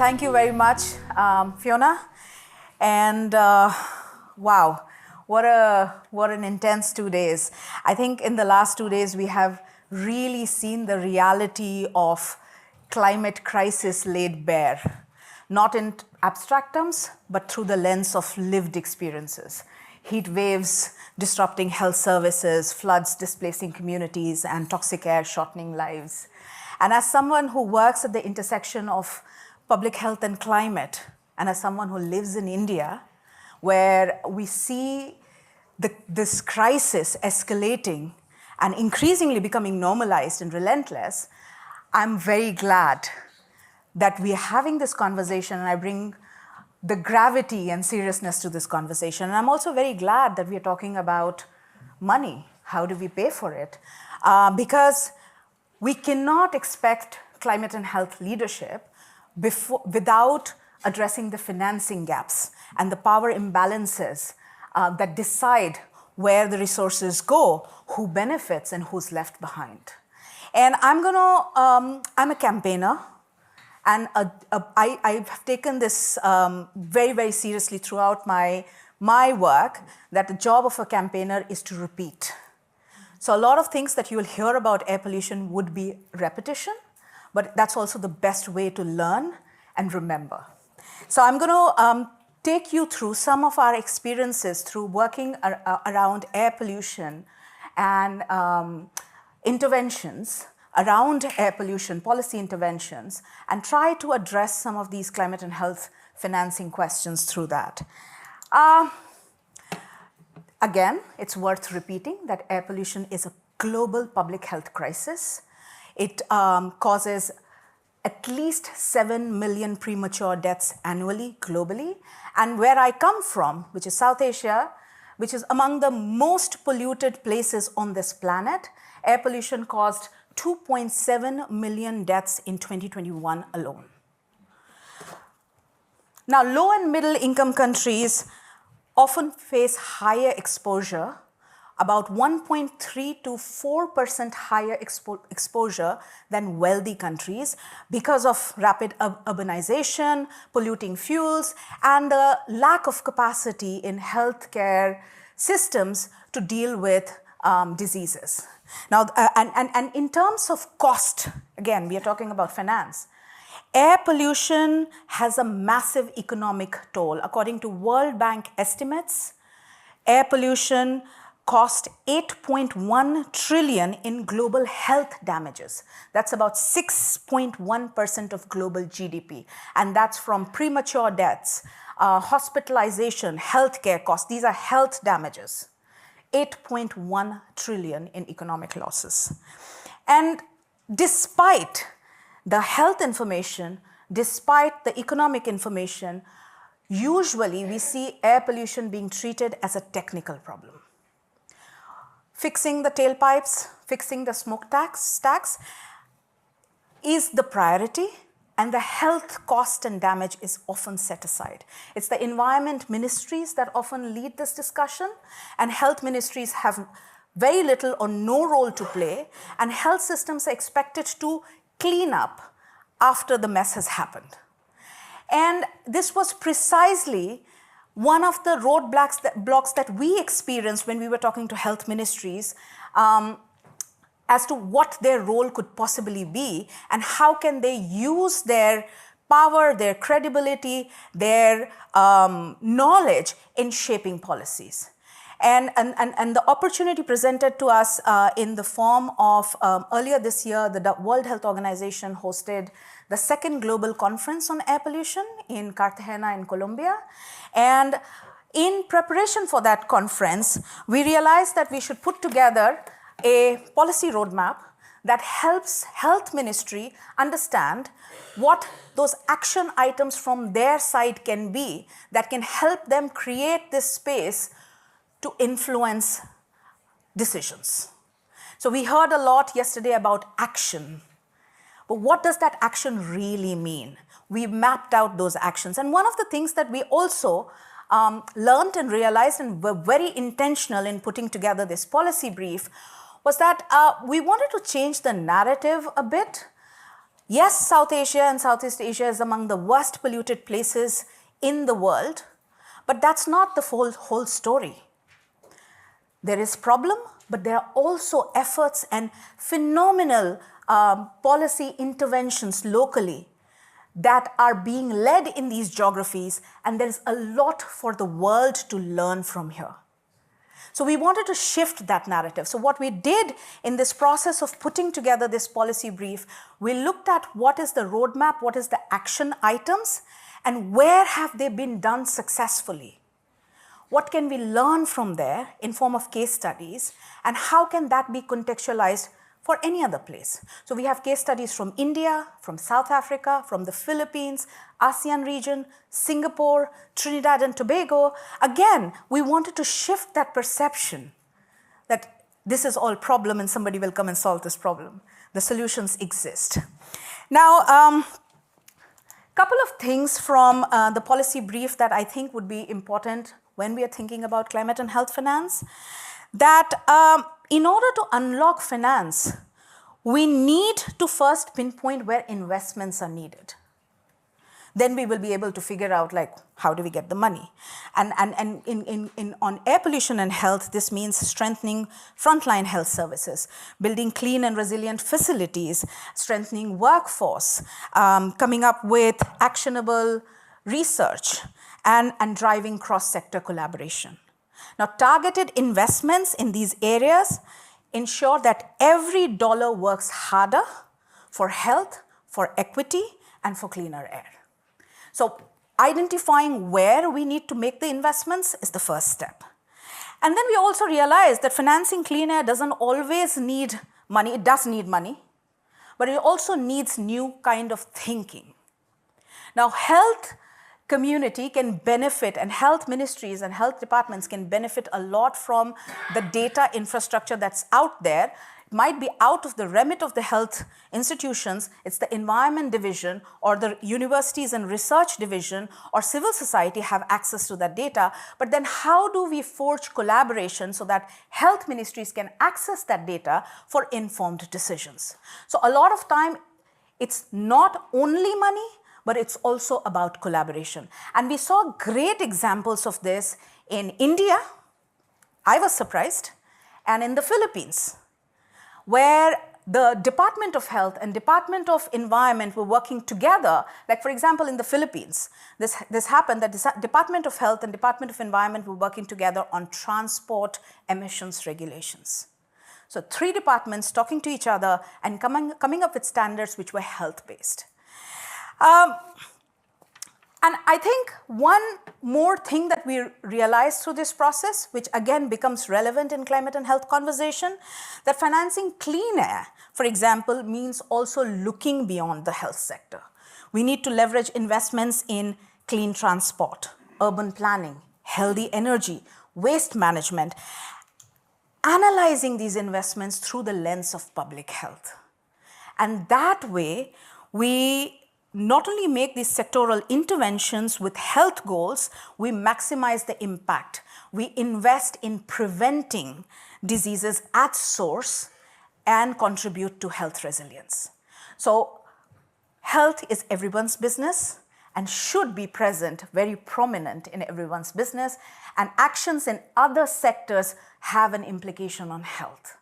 Thank you very much, Fiona. And wow, what an intense 2 days. I think in the last 2 days we have really seen the reality of climate crisis laid bare, not in abstract terms, but through the lens of lived experiences. Heat waves disrupting health services, floods displacing communities, and toxic air shortening lives. And as someone who works at the intersection of public health and climate, and as someone who lives in India, where we see this crisis escalating and increasingly becoming normalized and relentless, I'm very glad that we are having this conversation, and I bring the gravity and seriousness to this conversation. And I'm also very glad that we are talking about money. How do we pay for it? Because we cannot expect climate and health leadership without addressing the financing gaps and the power imbalances that decide where the resources go, who benefits and who's left behind. And I'm a campaigner, and I've taken this very, very seriously throughout my work, that the job of a campaigner is to repeat. So a lot of things that you'll hear about air pollution would be repetition, but that's also the best way to learn and remember. So I'm going to take you through some of our experiences through working around air pollution and interventions around air pollution, policy interventions, and try to address some of these climate and health financing questions through that. Again, it's worth repeating that air pollution is a global public health crisis. It causes at least 7 million premature deaths annually globally. And where I come from, which is South Asia, which is among the most polluted places on this planet, air pollution caused 2.7 million deaths in 2021 alone. Now, low and middle income countries often face higher exposure, about 1.3 to 4% higher exposure than wealthy countries because of rapid urbanization, polluting fuels, and the lack of capacity in healthcare systems to deal with diseases. Now, and in terms of cost, again, we are talking about finance. Air pollution has a massive economic toll. According to World Bank estimates, air pollution cost 8.1 trillion in global health damages. That's about 6.1% of global GDP. And that's from premature deaths, hospitalization, healthcare costs. These are health damages. 8.1 trillion in economic losses. And despite the health information, despite the economic information, usually we see air pollution being treated as a technical problem. Fixing the tailpipes, fixing the smoke stacks is the priority, and the health cost and damage is often set aside. It's the environment ministries that often lead this discussion, and health ministries have very little or no role to play, and health systems are expected to clean up after the mess has happened. And this was precisely one of the roadblocks that we experienced when we were talking to health ministries as to what their role could possibly be and how can they use their power, their credibility, their knowledge in shaping policies. And the opportunity presented to us in the form of earlier this year, the World Health Organization hosted the second global conference on air pollution in Cartagena in Colombia. And in preparation for that conference, we realized that we should put together a policy roadmap that helps health ministry understand what those action items from their side can be that can help them create this space to influence decisions. So we heard a lot yesterday about action. But what does that action really mean? We mapped out those actions. And one of the things that we also learned and realized and were very intentional in putting together this policy brief was that we wanted to change the narrative a bit. Yes, South Asia and Southeast Asia is among the worst polluted places in the world, but that's not the whole story. There is problem, but there are also efforts and phenomenal policy interventions locally that are being led in these geographies, and there is a lot for the world to learn from here. So we wanted to shift that narrative. So what we did in this process of putting together this policy brief, we looked at what is the roadmap, what is the action items, and where have they been done successfully. What can we learn from there in form of case studies, and how can that be contextualized for any other place? So we have case studies from India, from South Africa, from the Philippines, ASEAN region, Singapore, Trinidad and Tobago. Again, we wanted to shift that perception that this is all problem and somebody will come and solve this problem. The solutions exist. Now, couple of things from the policy brief that I think would be important when we are thinking about climate and health finance, that in order to unlock finance, we need to first pinpoint where investments are needed. Then we will be able to figure out like, how do we get the money? And on air pollution and health, this means strengthening frontline health services, building clean and resilient facilities, strengthening workforce, coming up with actionable research, and driving cross-sector collaboration. Now, targeted investments in these areas ensure that every dollar works harder for health, for equity, and for cleaner air. So identifying where we need to make the investments is the first step. And then we also realize that financing clean air doesn't always need money. It does need money, but it also needs new kind of thinking. Now, health community can benefit, and health ministries and health departments can benefit a lot from the data infrastructure that's out there. It might be out of the remit of the health institutions. It's the environment division or the universities and research division or civil society have access to that data. But then how do we forge collaboration so that health ministries can access that data for informed decisions? So a lot of time, it's not only money, but it's also about collaboration. And we saw great examples of this in India, I was surprised, and in the Philippines, where the Department of Health and Department of Environment were working together. Like for example, in the Philippines, this happened that the Department of Health and Department of Environment were working together on transport emissions regulations. So 3 departments talking to each other and coming up with standards which were health-based. And I think one more thing that we realized through this process, which again becomes relevant in climate and health conversation, that financing clean air, for example, means also looking beyond the health sector. We need to leverage investments in clean transport, urban planning, healthy energy, waste management, analyzing these investments through the lens of public health. And that way, we not only make these sectoral interventions with health goals, we maximize the impact. We invest in preventing diseases at source and contribute to health resilience. So health is everyone's business and should be present, very prominent in everyone's business, and actions in other sectors have an implication on health.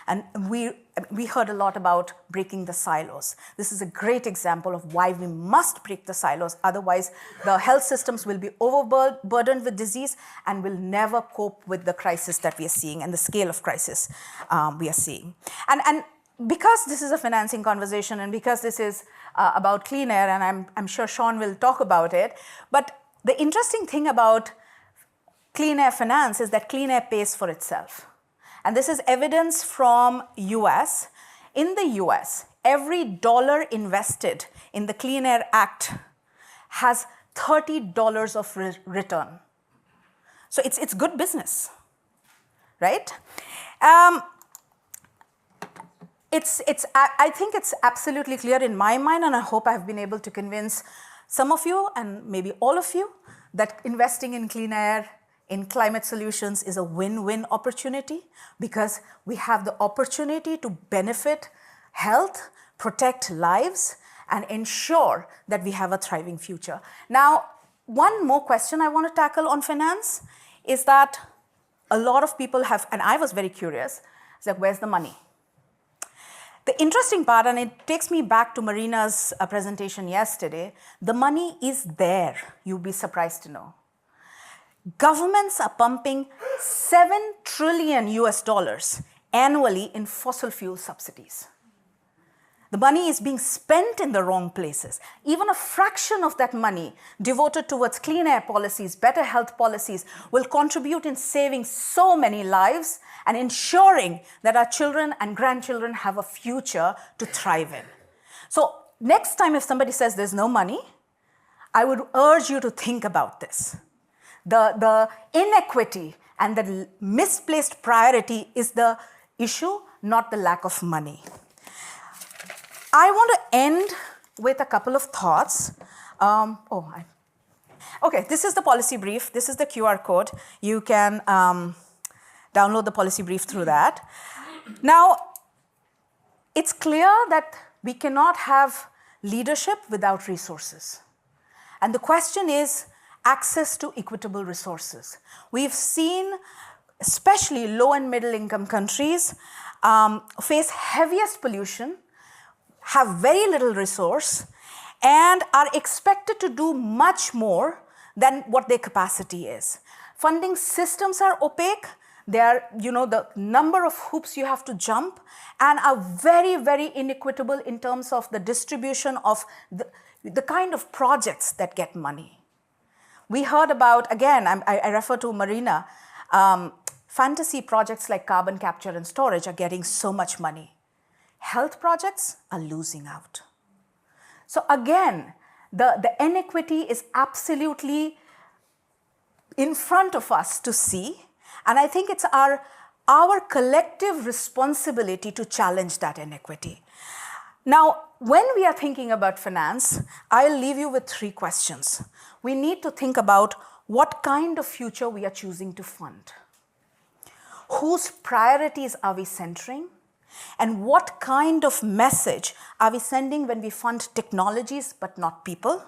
And we heard a lot about breaking the silos. This is a great example of why we must break the silos. Otherwise, the health systems will be overburdened with disease and will never cope with the crisis that we are seeing and the scale of crisis we are seeing. And because this is a financing conversation and because this is about clean air, and I'm sure Sean will talk about it, but the interesting thing about clean air finance is that clean air pays for itself. And this is evidence from US. In the US, every dollar invested in the Clean Air Act has $30 of return. So it's good business, right? I think it's absolutely clear in my mind, and I hope I've been able to convince some of you and maybe all of you that investing in clean air, in climate solutions is a win-win opportunity because we have the opportunity to benefit health, protect lives, and ensure that we have a thriving future. Now, one more question I want to tackle on finance is that a lot of people have, and I was very curious, it's like, where's the money? The interesting part, and it takes me back to Marina's presentation yesterday, the money is there, you'll be surprised to know. Governments are pumping $7 trillion annually in fossil fuel subsidies. The money is being spent in the wrong places. Even a fraction of that money devoted towards clean air policies, better health policies, will contribute in saving so many lives and ensuring that our children and grandchildren have a future to thrive in. So next time if somebody says there's no money, I would urge you to think about this. The inequity and the misplaced priority is the issue, not the lack of money. I want to end with a couple of thoughts. Okay, this is the policy brief. This is the QR code. You can download the policy brief through that. Now, it's clear that we cannot have leadership without resources. And the question is access to equitable resources. We've seen, especially low and middle income countries, face heaviest pollution, have very little resource, and are expected to do much more than what their capacity is. Funding systems are opaque. They are, the number of hoops you have to jump, and are very, very inequitable in terms of the distribution of the kind of projects that get money. We heard about, again, I refer to Marina, fantasy projects like carbon capture and storage are getting so much money. Health projects are losing out. So again, the inequity is absolutely in front of us to see, and I think it's our collective responsibility to challenge that inequity. Now, when we are thinking about finance, I'll leave you with 3 questions. We need to think about what kind of future we are choosing to fund. Whose priorities are we centering? And what kind of message are we sending when we fund technologies but not people,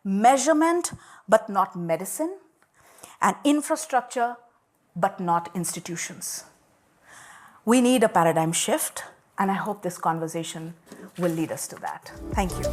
measurement but not medicine, and infrastructure but not institutions? We need a paradigm shift, and I hope this conversation will lead us to that. Thank you.